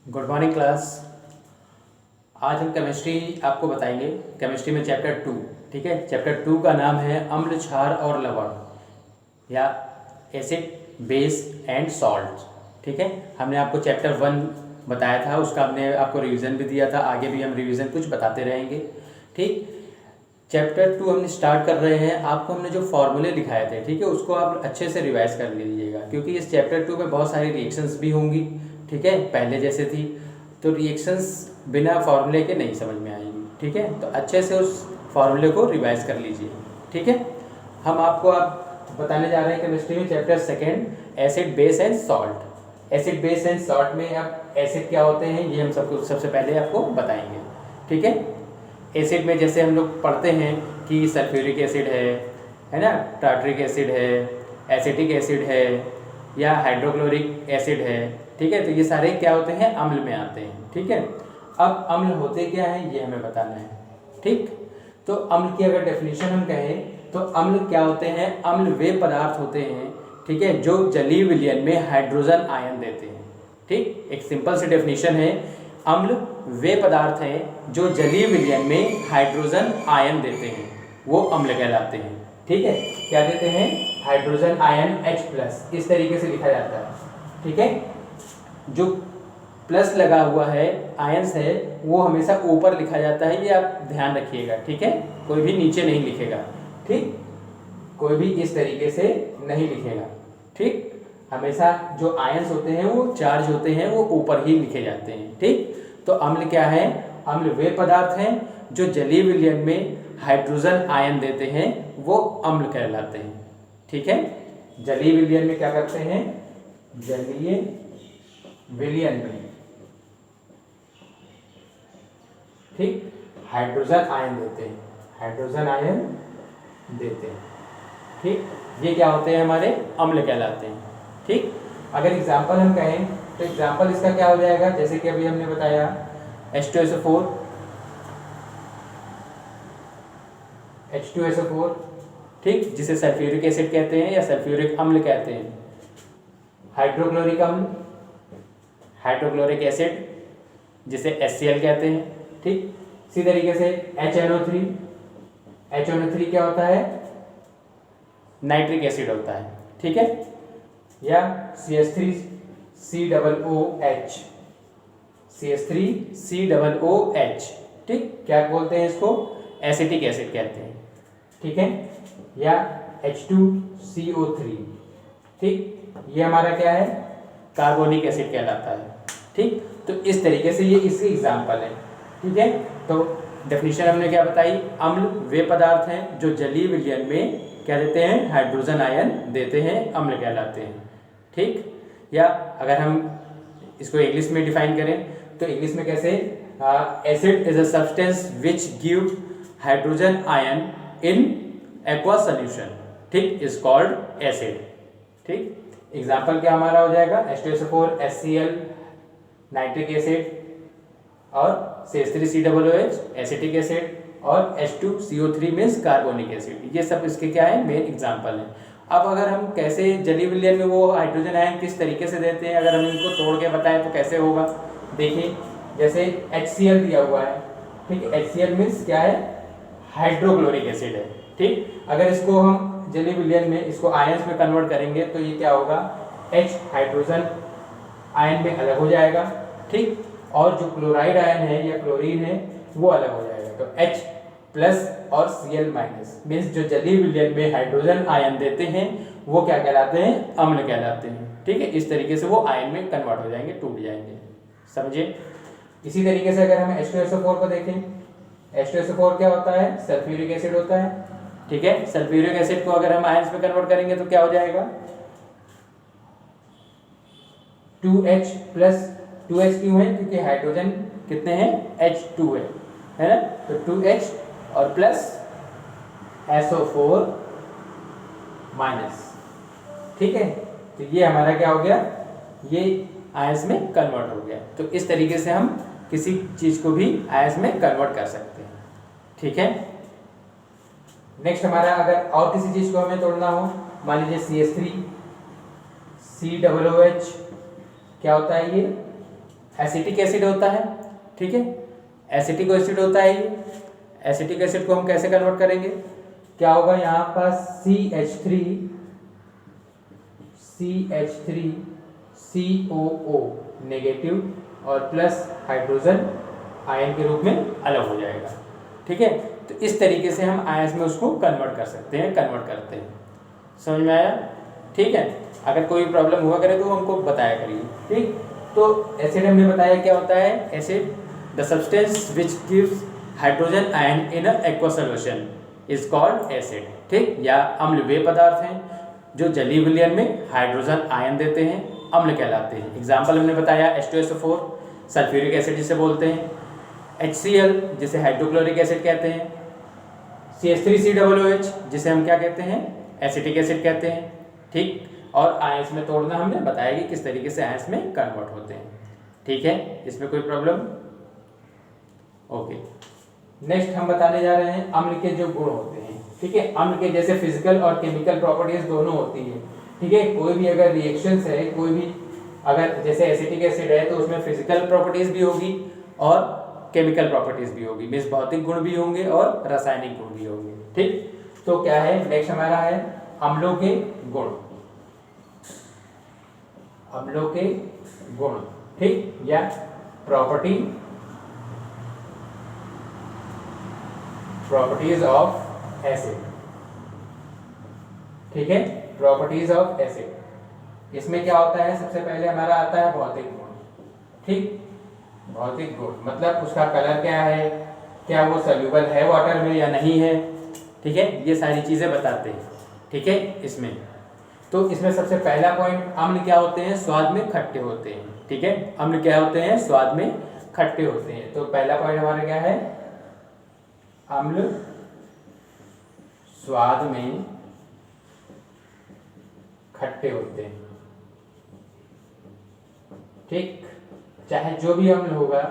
Good morning class. आज हम chemistry आपको बताएंगे। केमिस्ट्री में चैप्टर 2, ठीक है। चैप्टर 2 का नाम है अम्ल, क्षार और लवण या एसिड, बेस एंड सॉल्ट, ठीक है। हमने आपको चैप्टर 1 बताया था, उसका हमने आपको रिवीजन भी दिया था। आगे भी हम रिवीजन कुछ बताते रहेंगे, ठीक। चैप्टर 2 हम स्टार्ट कर रहे हैं। आपको हमने जो फॉर्मूले दिखाए थे, ठीक है, उसको आप अच्छे से रिवाइज कर लीजिएगा, क्योंकि इस चैप्टर 2 में बहुत सारी रिएक्शंस भी होंगी, ठीक है, पहले जैसे थी। तो रिएक्शंस बिना फार्मूले के नहीं समझ में आएंगी, ठीक है। तो अच्छे से उस फार्मूले को रिवाइज कर लीजिए, ठीक है। हम आपको आप बताने जा रहे हैं केमिस्ट्री में chapter 2 acid, base and salt. Acid, base and salt में अब एसिड क्या होते हैं ये हम सबसे पहले आपको बताएंगे, ठीक है। एसिड में जैसे हम लोग पढ़ते हैं कि सल्फ्यूरिक एसिड है ना, टार्ट्रिक एसिड है, एसिटिक एसिड है या हाइड्रोक्लोरिक एसिड है, ठीक है। तो ये सारे क्या होते हैं, अम्ल में आते हैं, ठीक है। अब अम्ल होते क्या हैं ये हमें बताना है, ठीक। तो अम्ल की अगर डेफिनेशन हम कहें तो अम्ल क्या होते हैं, अम्ल वे पदार्थ होते हैं, ठीक है, जो जलीय विलयन में हाइड्रोजन आयन देते हैं, ठीक। एक सिंपल सी डेफिनेशन है, अम्ल वे पदार्थ हैं जो जलीय विलयन में हाइड्रोजन आयन देते हैं, वो अम्ल कहलाते हैं, ठीक है। क्या देते हैं, हाइड्रोजन आयन H+, इस तरीके से लिखा जाता है, ठीक है। जो प्लस लगा हुआ है, आयंस है, वो हमेशा ऊपर लिखा जाता है, ये आप ध्यान रखिएगा, ठीक है। कोई भी नीचे नहीं लिखेगा, ठीक, कोई भी इस तरीके से नहीं लिखेगा, ठीक। हमेशा जो आयंस होते हैं, वो चार्ज होते हैं, वो ऊपर ही लिखे जाते हैं, ठीक। तो अम्ल क्या है, अम्ल वे पदार्थ हैं जो जलीय विलयन में हाइड्रोजन आयन देते हैं, वो अम्ल कहलाते हैं, ठीक है। जलीय विलयन में क्या करते हैं, जलीय विलयन में, ठीक, हाइड्रोजन आयन देते हैं, हाइड्रोजन आयन देते हैं, ठीक। ये क्या होते हैं, हमारे अम्ल कहलाते हैं, ठीक। अगर एग्जाम्पल हम कहें तो एग्जाम्पल इसका क्या हो जाएगा, जैसे कि अभी हमने बताया H2SO4, H2SO4, ठीक, जिसे सल्फ्यूरिक एसिड कहते हैं या सल्फ्यूरिक अम्ल कहते हैं। हाइड्रोक्लोरिक अम्ल, हाइड्रोक्लोरिक एसिड, जिसे HCl कहते हैं, ठीक। इसी तरीके से HNO3, HNO3 क्या होता है, नाइट्रिक एसिड होता है, ठीक है। या CH3COOH, CH3COOH, ठीक, क्या बोलते हैं इसको, एसिटिक एसिड कहते हैं, ठीक है। या H2CO3, ठीक, ये हमारा क्या है, कार्बोनिक एसिड कहलाता है, ठीक। तो इस तरीके से ये इसके एग्जाम्पल है, ठीक है। तो डेफिनेशन हमने क्या बताई, अम्ल वे पदार्थ हैं जो जलीय विलयन में क्या देते हैं, हाइड्रोजन आयन देते हैं, अम्ल कहलाते हैं, ठीक। या अगर हम इसको इंग्लिश में डिफाइन करें तो इंग्लिश में कैसे, acid is a substance which give hydrogen ion in aqua solution, ठीक, इज कॉल्ड एसिड, ठीक। एग्जाम्पल क्या हमारा हो जाएगा, H2SO4, HCl, नाइट्रिक एसिड, और CH3COOH एसिटिक एसिड, और H2CO3 मीन्स कार्बोनिक एसिड। ये सब इसके क्या है, मेन एग्जाम्पल हैं। अब अगर हम कैसे जलीय विलयन में वो हाइड्रोजन आयन किस तरीके से देते हैं, अगर हम इनको तोड़ के बताएं तो कैसे होगा, देखिए जैसे HCl दिया हुआ है, ठीक, HCl मीन्स क्या है, हाइड्रोक्लोरिक एसिड है, ठीक। अगर इसको हम जलीय विलयन में इसको आयंस में कन्वर्ट करेंगे तो ये क्या होगा, H हाइड्रोजन आयन में अलग हो जाएगा, ठीक, और जो क्लोराइड आयन है या क्लोरीन है वो अलग हो जाएगा। तो H+ और Cl- मीन्स जो जलीय विलयन में हाइड्रोजन आयन देते हैं वो क्या कहलाते हैं, अम्ल कहलाते हैं, ठीक है। इस तरीके से वो आयन में कन्वर्ट हो जाएंगे, टूट जाएंगे, समझे। इसी तरीके से अगर हम H2SO4 को देखें, H2SO4 क्या होता है, सल्फ्यूरिक एसिड होता है, ठीक है। सल्फ्यूरिक एसिड को अगर हम आयंस में कन्वर्ट करेंगे तो क्या हो जाएगा, 2H+, 2H क्यों है, क्योंकि हाइड्रोजन कितने हैं, H2 है ना। तो 2H और प्लस SO4-, ठीक है। तो ये हमारा क्या हो गया, ये आयंस में कन्वर्ट हो गया। तो इस तरीके से हम किसी चीज को भी आयंस में कन्वर्ट कर सकते हैं, ठीक है। नेक्स्ट हमारा अगर और किसी चीज को हमें तोड़ना हो, मान लीजिए CH3COOH क्या होता है, ये एसिटिक एसिड होता है, ठीक है, एसिटिक एसिड होता है ये। एसिटिक एसिड को हम कैसे कन्वर्ट करेंगे, क्या होगा यहाँ पास CH3COO नेगेटिव और प्लस हाइड्रोजन आयन के रूप में अलग हो जाएगा, ठीक है। तो इस तरीके से हम आयंस में उसको कन्वर्ट कर सकते हैं, कन्वर्ट करते हैं। समझ में आया, ठीक है। अगर कोई प्रॉब्लम हुआ करे तो हमको बताया करिए, ठीक। तो एसिड हमने बताया क्या होता है, acid the substance which gives hydrogen ion in a aqua solution is called acid, ठीक। या अम्ल वे पदार्थ हैं जो जलीय विलयन में हाइड्रोजन आयन देते हैं, अम्ल कहलाते हैं। एग्जाम्पल हमने बताया H2SO4 सल्फ्यूरिक एसिड जिसे बोलते हैं, HCl जिसे हाइड्रोक्लोरिक एसिड कहते हैं, CH3COOH जिसे हम क्या कहते हैं, एसिटिक एसिड कहते हैं, ठीक। और आयंस में तोड़ना हमने बताया कि किस तरीके से आयंस में कन्वर्ट होते हैं, ठीक है। इसमें कोई प्रॉब्लम, ओके। नेक्स्ट हम बताने जा रहे हैं अम्ल के जो गुण होते हैं, ठीक है। अम्ल के जैसे फिजिकल और केमिकल प्रॉपर्टीज दोनों होती है, ठीक है। कोई भी अगर रिएक्शंस है, कोई भी अगर जैसे एसिटिक एसिड है तो उसमें फिजिकल प्रॉपर्टीज भी होगी और केमिकल प्रॉपर्टीज भी होगी, मीन्स भौतिक गुण भी होंगे और रासायनिक गुण भी होंगे, ठीक। तो क्या है, नेक्स्ट हमारा है अम्लों के गुण, अम्लों के गुण, ठीक, या प्रॉपर्टीज ऑफ एसिड, ठीक है, प्रॉपर्टीज ऑफ एसिड। इसमें क्या होता है, सबसे पहले हमारा आता है भौतिक गुण, ठीक। भौतिक गुण मतलब उसका कलर क्या है, क्या वो सॉल्यूबल है वाटर में या नहीं है, ठीक है, ये सारी चीजें बताते हैं, ठीक है। इसमें तो इसमें सबसे पहला पॉइंट, अम्ल क्या होते हैं, स्वाद में खट्टे होते हैं, ठीक है। अम्ल क्या होते हैं, स्वाद में खट्टे होते हैं। तो पहला पॉइंट हमारा क्या है, अम्ल स्वाद में खट्टे होते हैं, ठीक। चाहे जो भी अम्ल होगा,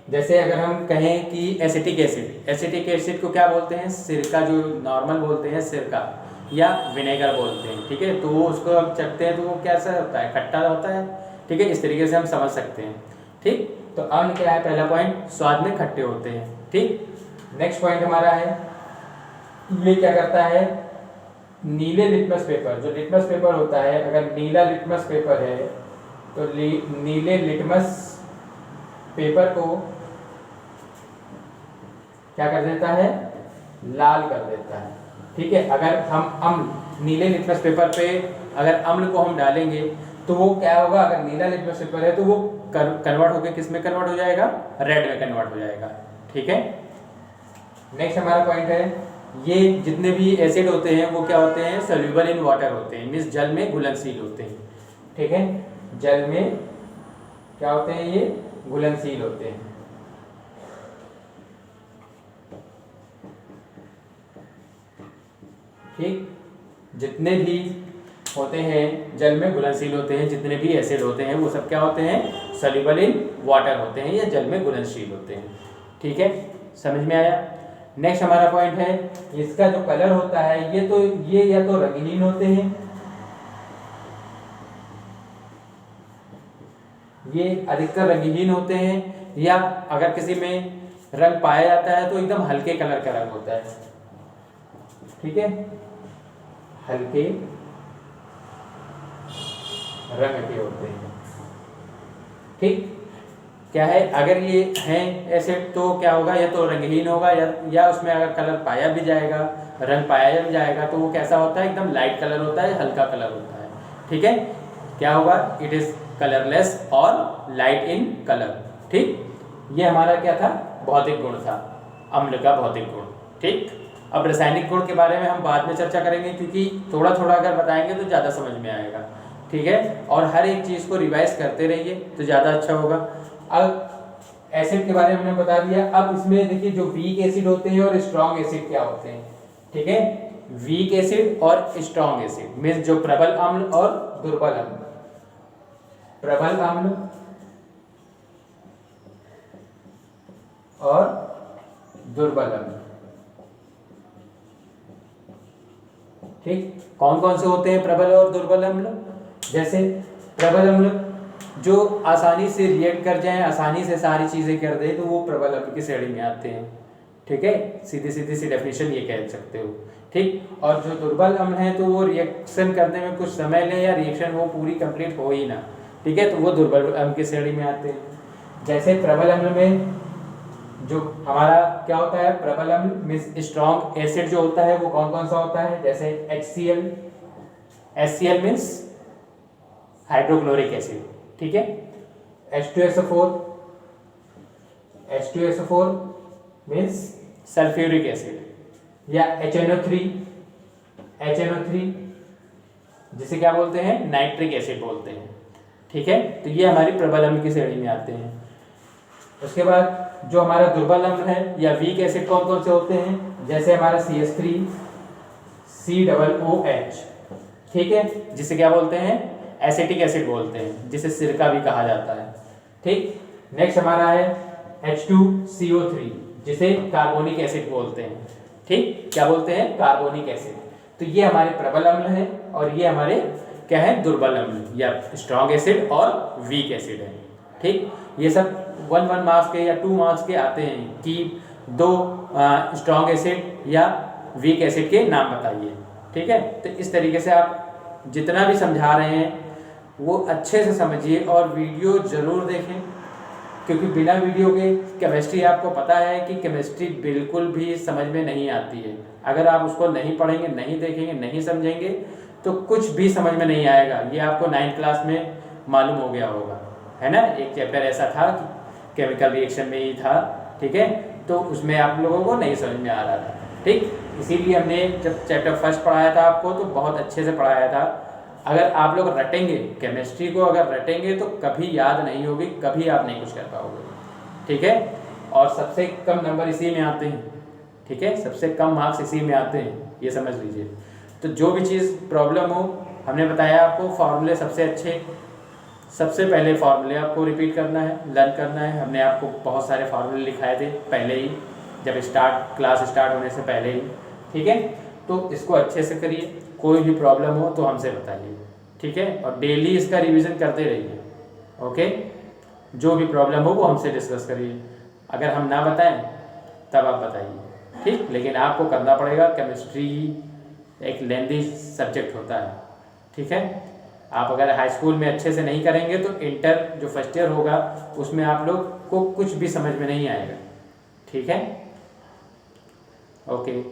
जैसे अगर हम कहें कि एसिटिक एसिड, एसिटिक एसिड को क्या बोलते हैं, सिरका, जो नॉर्मल बोलते हैं सिरका या विनेगर बोलते हैं, ठीक है। तो वो उसको हम चखते हैं तो वो कैसा होता है, खट्टा होता है, ठीक है। इस तरीके से हम समझ सकते हैं, ठीक। तो अम्ल क्या है, पहला पॉइंट, स्वाद में खट्टे होते हैं, ठीक। नेक्स्ट पॉइंट हमारा है, ये क्या करता है, नीले लिटमस पेपर, जो लिटमस पेपर होता है, अगर नीला लिटमस पेपर है तो नीले लिटमस पेपर को क्या कर देता है, लाल कर देता है, ठीक है। अगर हम अम्ल नीले लिटमस पेपर पे अगर अम्ल को हम डालेंगे तो वो क्या होगा, अगर नीला लिटमस पेपर है तो वो कन्वर्ट होकर किस में कन्वर्ट हो जाएगा, रेड में कन्वर्ट हो जाएगा, ठीक है। नेक्स्ट हमारा पॉइंट है, ये जितने भी एसिड होते हैं वो क्या होते हैं, सॉल्यूबल इन वाटर होते हैं, मीन्स जल में घुलनशील होते हैं, ठीक है। जल में क्या होते हैं, ये घुलनशील होते हैं, ठीक। जितने भी होते हैं जल में घुलनशील होते हैं, जितने भी एसिड होते हैं वो सब क्या होते हैं, सॉल्यूबल इन वाटर होते हैं या जल में घुलनशील होते हैं, ठीक है। समझ में आया। नेक्स्ट हमारा पॉइंट है, इसका जो कलर होता है ये या तो रंगहीन होते हैं, ये अधिकतर रंगहीन होते हैं, या अगर किसी में रंग पाया जाता है तो एकदम हल्के कलर का रंग होता है, ठीक है, हल्के रंग के होते हैं, ठीक। क्या है, अगर ये हैं एसिड तो क्या होगा, या तो रंगहीन होगा या उसमें अगर कलर पाया भी जाएगा, रंग पाया भी जाएगा तो वो कैसा होता है, एकदम लाइट कलर होता है, हल्का कलर होता है, ठीक है। क्या होगा, इट इज कलरलेस और लाइट इन कलर, ठीक। ये हमारा क्या था, भौतिक गुण था, अम्ल का भौतिक गुण, ठीक। अब रासायनिक गुण के बारे में हम बाद में चर्चा करेंगे, क्योंकि थोड़ा थोड़ा अगर बताएंगे तो ज़्यादा समझ में आएगा, ठीक है। और हर एक चीज़ को रिवाइज करते रहिए तो ज़्यादा अच्छा होगा। अब एसिड के बारे में हमने बता दिया। अब इसमें देखिए जो वीक एसिड होते हैं और स्ट्रॉन्ग एसिड क्या होते हैं, ठीक है। वीक एसिड और स्ट्रॉन्ग एसिड मीन्स जो प्रबल अम्ल और दुर्बल अम्ल, प्रबल अम्ल और दुर्बल अम्ल, ठीक। कौन कौन से होते हैं प्रबल और दुर्बल अम्ल, जैसे प्रबल अम्ल जो आसानी से रिएक्ट कर जाएं, आसानी से सारी चीज़ें कर दें, तो वो प्रबल अम्ल की श्रेणी में आते हैं। ठीक है, सीधी सीधी सी डेफिनेशन ये कह सकते हो। ठीक, और जो दुर्बल अम्ल है तो वो रिएक्शन करने में कुछ समय ले या रिएक्शन वो पूरी कंप्लीट हो ही ना। ठीक है, तो वो दुर्बल अम्ल की श्रेणी में आते हैं। जैसे प्रबल अम्ल में जो हमारा क्या होता है, प्रबल अम्ल मींस स्ट्रॉन्ग एसिड जो होता है वो कौन कौन सा होता है, जैसे HCl, HCl means hydrochloric acid. ठीक है, H2SO4, H2SO4 means sulphuric acid, या HNO3, HNO3 जिसे क्या बोलते हैं, नाइट्रिक एसिड बोलते हैं। ठीक है, तो ये हमारी प्रबल अम्ल की श्रेणी में आते हैं। उसके बाद जो हमारा दुर्बल अम्ल है या वीक एसिड कौन कौन से होते हैं, जैसे हमारा CH3, COOH। ठीक है, जिसे क्या बोलते हैं, एसिटिक एसिड बोलते हैं, जिसे सिरका भी कहा जाता है। ठीक, नेक्स्ट हमारा है H2CO3, जिसे कार्बोनिक एसिड बोलते हैं। ठीक, क्या बोलते हैं, कार्बोनिक एसिड। तो ये हमारे प्रबल अम्ल है और ये हमारे क्या है, दुर्बल अम्ल या स्ट्रॉन्ग एसिड और वीक एसिड है। ठीक, ये सब 1 मार्क्स के या 2 मार्क्स के आते हैं कि 2 स्ट्रॉन्ग एसिड या वीक एसिड के नाम बताइए। ठीक है, तो इस तरीके से आप जितना भी समझा रहे हैं वो अच्छे से समझिए और वीडियो ज़रूर देखें, क्योंकि बिना वीडियो के केमिस्ट्री आपको पता है कि केमिस्ट्री बिल्कुल भी समझ में नहीं आती है। अगर आप उसको नहीं पढ़ेंगे, नहीं देखेंगे, नहीं समझेंगे तो कुछ भी समझ में नहीं आएगा। ये आपको 9th क्लास में मालूम हो गया होगा, है ना। एक चैप्टर ऐसा था कि केमिकल रिएक्शन में ही था। ठीक है, तो उसमें आप लोगों को नहीं समझ में आ रहा था। ठीक, इसीलिए हमने जब चैप्टर फर्स्ट पढ़ाया था आपको तो बहुत अच्छे से पढ़ाया था। अगर आप लोग रटेंगे केमिस्ट्री को, अगर रटेंगे तो कभी याद नहीं होगी, कभी आप नहीं कुछ कर पाओगे। ठीक है, और सबसे कम नंबर इसी में आते हैं। ठीक है, सबसे कम मार्क्स इसी में आते हैं, ये समझ लीजिए। तो जो भी चीज़ प्रॉब्लम हो, हमने बताया आपको फार्मूले सबसे अच्छे, सबसे पहले फार्मूले आपको रिपीट करना है, लर्न करना है। हमने आपको बहुत सारे फार्मूले लिखाए थे पहले ही, जब क्लास स्टार्ट होने से पहले ही। ठीक है, तो इसको अच्छे से करिए, कोई भी प्रॉब्लम हो तो हमसे बताइए। ठीक है, और डेली इसका रिवीजन करते रहिए। ओके, जो भी प्रॉब्लम हो वो हमसे डिस्कस करिए। अगर हम ना बताएं तब आप बताइए। ठीक, लेकिन आपको करना पड़ेगा, केमिस्ट्री एक लेंथी सब्जेक्ट होता है। ठीक है, आप अगर हाई स्कूल में अच्छे से नहीं करेंगे तो इंटर जो फर्स्ट ईयर होगा उसमें आप लोग को कुछ भी समझ में नहीं आएगा। ठीक है, ओके।